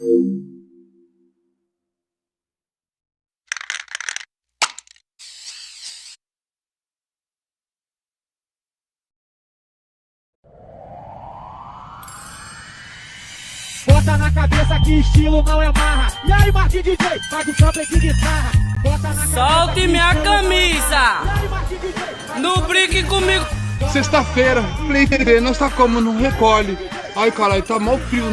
Bota na cabeça que estilo não é marra. E aí, Marquinhos DJ, faz o sample de guitarra. Solte minha camisa. Não brinque comigo. Sexta-feira, Play TV, nós tá como? Não recolhe. Ai, caralho, tá mal frio.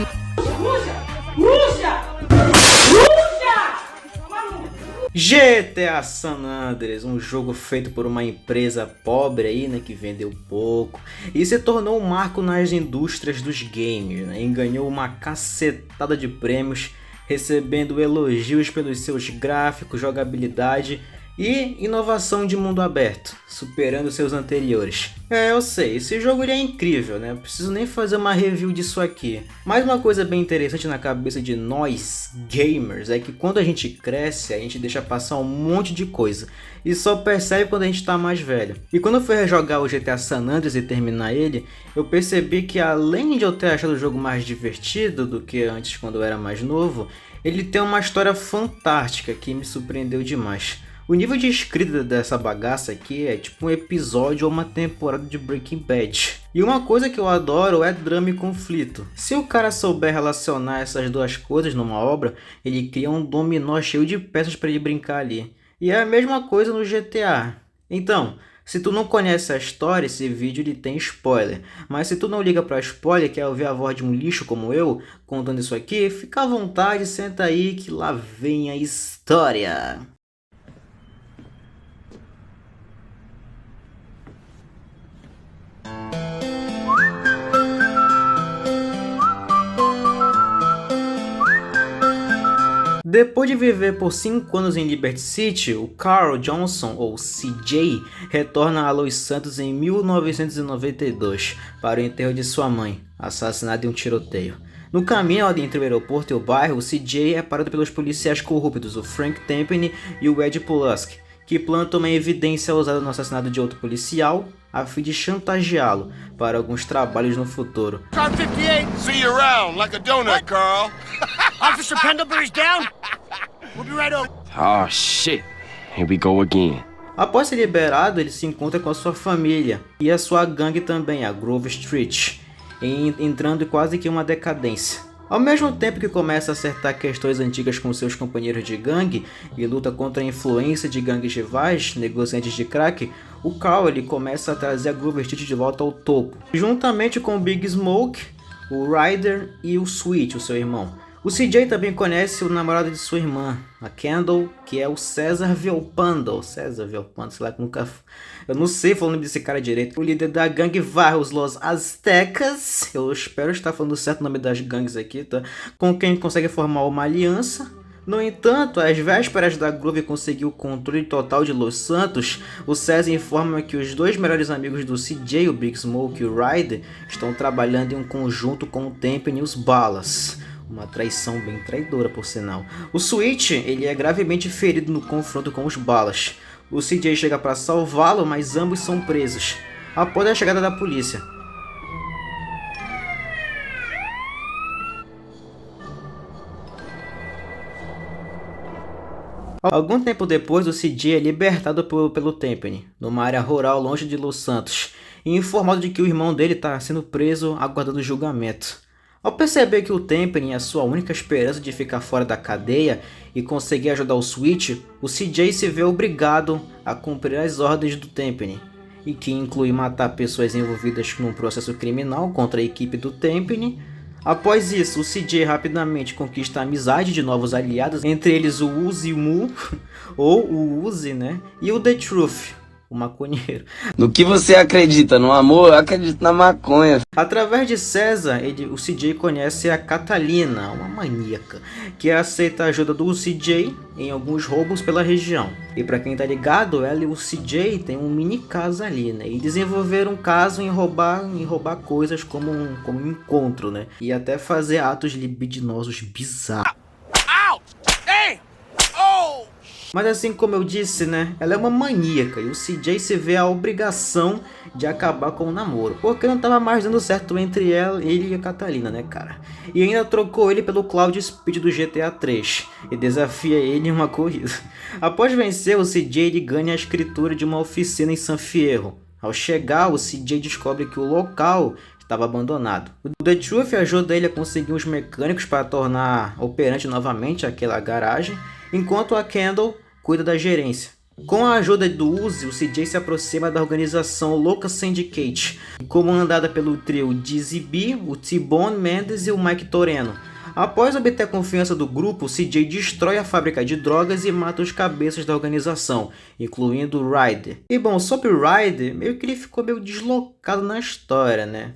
GTA San Andreas, um jogo feito por uma empresa pobre aí, né, que vendeu pouco e se tornou um marco nas indústrias dos games, né, e ganhou uma cacetada de prêmios, recebendo elogios pelos seus gráficos, jogabilidade e inovação de mundo aberto, superando seus anteriores. Eu sei, esse jogo ele é incrível, né? Não preciso nem fazer uma review disso aqui. Mas uma coisa bem interessante na cabeça de nós, gamers, é que quando a gente cresce, a gente deixa passar um monte de coisa. E só percebe quando a gente tá mais velho. E quando eu fui rejogar o GTA San Andreas e terminar ele, eu percebi que além de eu ter achado o jogo mais divertido do que antes quando eu era mais novo, ele tem uma história fantástica que me surpreendeu demais. O nível de escrita dessa bagaça aqui é tipo um episódio ou uma temporada de Breaking Bad. E uma coisa que eu adoro é drama e conflito. Se o cara souber relacionar essas duas coisas numa obra, ele cria um dominó cheio de peças para ele brincar ali. E é a mesma coisa no GTA. Então, se tu não conhece a história, esse vídeo ele tem spoiler. Mas se tu não liga pra spoiler, quer ouvir a voz de um lixo como eu, contando isso aqui, fica à vontade, senta aí que lá vem a história. Depois de viver por 5 anos em Liberty City, o Carl Johnson, ou CJ, retorna a Los Santos em 1992 para o enterro de sua mãe, assassinada em um tiroteio. No caminho entre o aeroporto e o bairro, o CJ é parado pelos policiais corruptos, o Frank Tempany e o Ed Pulaski, que plantam uma evidência usada no assassinato de outro policial, a fim de chantageá-lo para alguns trabalhos no futuro. Car 58. See you around like a donut, Carl. Officer Pendlebury's down. We'll be right over. Oh shit, here we go again. Após ser liberado, ele se encontra com a sua família e a sua gangue também, a Grove Street, entrando em quase que uma decadência. Ao mesmo tempo que começa a acertar questões antigas com seus companheiros de gangue e luta contra a influência de gangues rivais, negociantes de crack, o Carl ele começa a trazer a Grove Street de volta ao topo, juntamente com o Big Smoke, o Ryder e o Sweet, o seu irmão. O CJ também conhece o namorado de sua irmã, a Kendall, que é o César Villalpando. César Villalpando, sei lá que nunca... Eu não sei falar o nome desse cara direito. O líder da gangue Varros Los Aztecas. Eu espero estar falando certo o nome das gangues aqui, tá? Com quem consegue formar uma aliança. No entanto, às vésperas da Grove conseguir o controle total de Los Santos, o César informa que os dois melhores amigos do CJ, o Big Smoke e o Ryder, estão trabalhando em um conjunto com o Tempany e os Balas. Uma traição bem traidora, por sinal. O Sweet, ele é gravemente ferido no confronto com os Balas. O CJ chega para salvá-lo, mas ambos são presos, após a chegada da polícia. Algum tempo depois, o CJ é libertado pelo Tempany, numa área rural longe de Los Santos, e informado de que o irmão dele está sendo preso aguardando julgamento. Ao perceber que o Tempany é a sua única esperança de ficar fora da cadeia e conseguir ajudar o Sweet, o CJ se vê obrigado a cumprir as ordens do Tempany, e que inclui matar pessoas envolvidas num processo criminal contra a equipe do Tempany. Após isso, o CJ rapidamente conquista a amizade de novos aliados, entre eles o Uzi Mu, ou o Uzi, né, e o The Truth, o maconheiro. No que você acredita? No amor? Eu acredito na maconha. Através de César, o CJ conhece a Catalina, uma maníaca, que aceita a ajuda do CJ em alguns roubos pela região. E pra quem tá ligado, ela e o CJ tem um mini caso ali, né? E desenvolveram um caso em roubar coisas como um encontro, né? E até fazer atos libidinosos bizarros. Ouch! Hey! Oh! Mas assim como eu disse, né, ela é uma maníaca e o CJ se vê a obrigação de acabar com o namoro, porque não tava mais dando certo entre ele e a Catalina, né, cara? E ainda trocou ele pelo Cloud Speed do GTA 3 e desafia ele em uma corrida. Após vencer, o CJ ele ganha a escritura de uma oficina em San Fierro. Ao chegar, o CJ descobre que o local estava abandonado. O The Truth ajuda ele a conseguir uns mecânicos para tornar operante novamente aquela garagem, enquanto a Kendall cuida da gerência. Com a ajuda do Uzi, o CJ se aproxima da organização Loca Syndicate, comandada pelo trio Dizzy B, o T-Bone Mendes e o Mike Toreno. Após obter a confiança do grupo, o CJ destrói a fábrica de drogas e mata os cabeças da organização, incluindo o Ryder. E bom, sobre o Ryder, meio que ele ficou meio deslocado na história, né?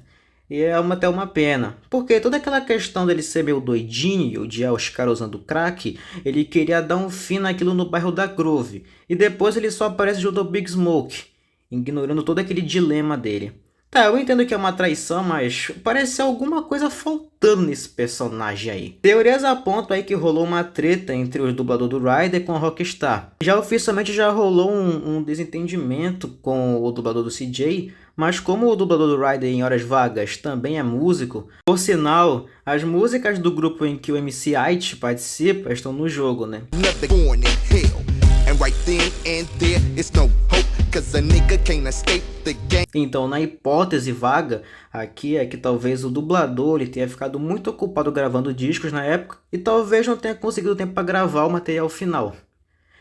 E é até uma pena, porque toda aquela questão dele ser meio doidinho e odiar os caras usando crack, ele queria dar um fim naquilo no bairro da Grove, e depois ele só aparece junto ao Big Smoke, ignorando todo aquele dilema dele. Tá, eu entendo que é uma traição, mas parece alguma coisa faltando nesse personagem aí. Teorias apontam aí que rolou uma treta entre o dublador do Ryder com a Rockstar. Já oficialmente já rolou um desentendimento com o dublador do CJ, mas como o dublador do Ryder em horas vagas também é músico, por sinal, as músicas do grupo em que o MC It participa estão no jogo, né? Então, na hipótese vaga, aqui é que talvez o dublador ele tenha ficado muito ocupado gravando discos na época e talvez não tenha conseguido tempo para gravar o material final.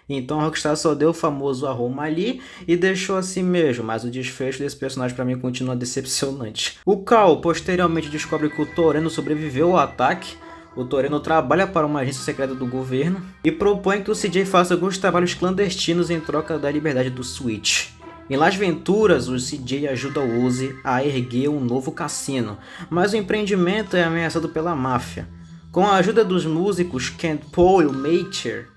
Então a Rockstar só deu o famoso arruma ali e deixou assim mesmo, mas o desfecho desse personagem para mim continua decepcionante. O Cal posteriormente descobre que o Toreno sobreviveu ao ataque. O Toreno trabalha para uma agência secreta do governo e propõe que o CJ faça alguns trabalhos clandestinos em troca da liberdade do Switch. Em Las Venturas, o CJ ajuda o Uzi a erguer um novo cassino, mas o empreendimento é ameaçado pela máfia. Com a ajuda dos músicos Kent Paul e o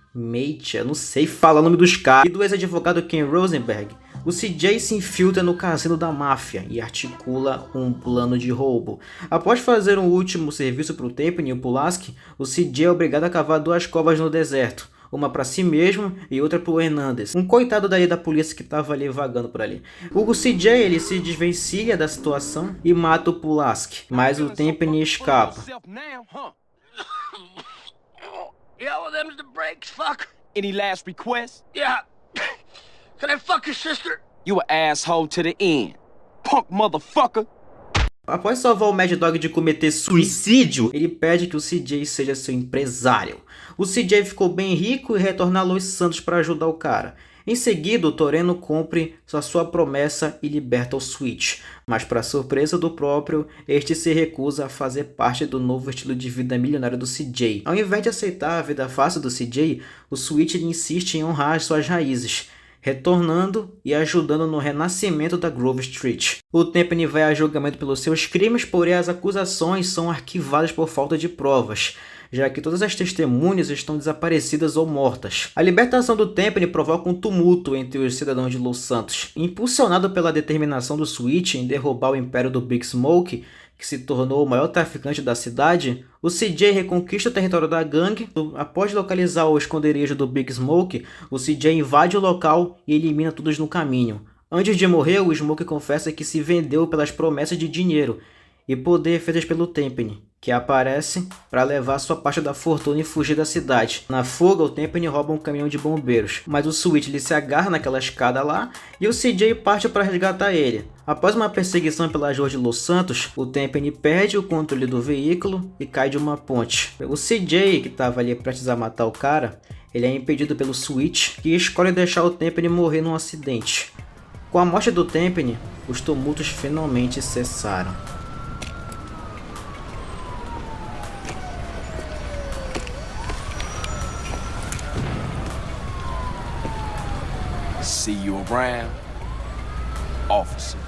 eu não sei falar o nome dos caras, e do ex-advogado Ken Rosenberg, o CJ se infiltra no cassino da máfia e articula um plano de roubo. Após fazer um último serviço para o Tempany e o Pulaski, o CJ é obrigado a cavar 2 covas no deserto, uma para si mesmo e outra para o Hernandez, um coitado daí da polícia que estava ali vagando por ali. O CJ ele se desvencilha da situação e mata o Pulaski, mas o Tempany escapa. Yeah, well, them's the breaks, fuck. Any last requests? Yeah. Can I fuck your sister? You an asshole to the end, punk motherfucker. Após salvar o Mad Dog de cometer suicídio, ele pede que o CJ seja seu empresário. O CJ ficou bem rico e retorna a Los Santos para ajudar o cara. Em seguida, o Toreno cumpre a sua promessa e liberta o Switch, mas para surpresa do próprio, este se recusa a fazer parte do novo estilo de vida milionário do CJ. Ao invés de aceitar a vida fácil do CJ, o Switch insiste em honrar as suas raízes, retornando e ajudando no renascimento da Grove Street. O Tempany vai a julgamento pelos seus crimes, porém as acusações são arquivadas por falta de provas, já que todas as testemunhas estão desaparecidas ou mortas. A libertação do Tempany provoca um tumulto entre os cidadãos de Los Santos. Impulsionado pela determinação do Switch em derrubar o império do Big Smoke, que se tornou o maior traficante da cidade, o CJ reconquista o território da gangue. Após localizar o esconderijo do Big Smoke, o CJ invade o local e elimina todos no caminho. Antes de morrer, o Smoke confessa que se vendeu pelas promessas de dinheiro e poder feitas pelo Tempany, que aparece para levar sua parte da fortuna e fugir da cidade. Na fuga, o Tempany rouba um caminhão de bombeiros, mas o Switch ele se agarra naquela escada lá e o CJ parte para resgatar ele. Após uma perseguição pelas ruas de Los Santos, o Tempany perde o controle do veículo e cai de uma ponte. O CJ, que estava ali prestes a matar o cara, ele é impedido pelo Switch, que escolhe deixar o Tempany morrer num acidente. Com a morte do Tempany, os tumultos finalmente cessaram. See you around, officer.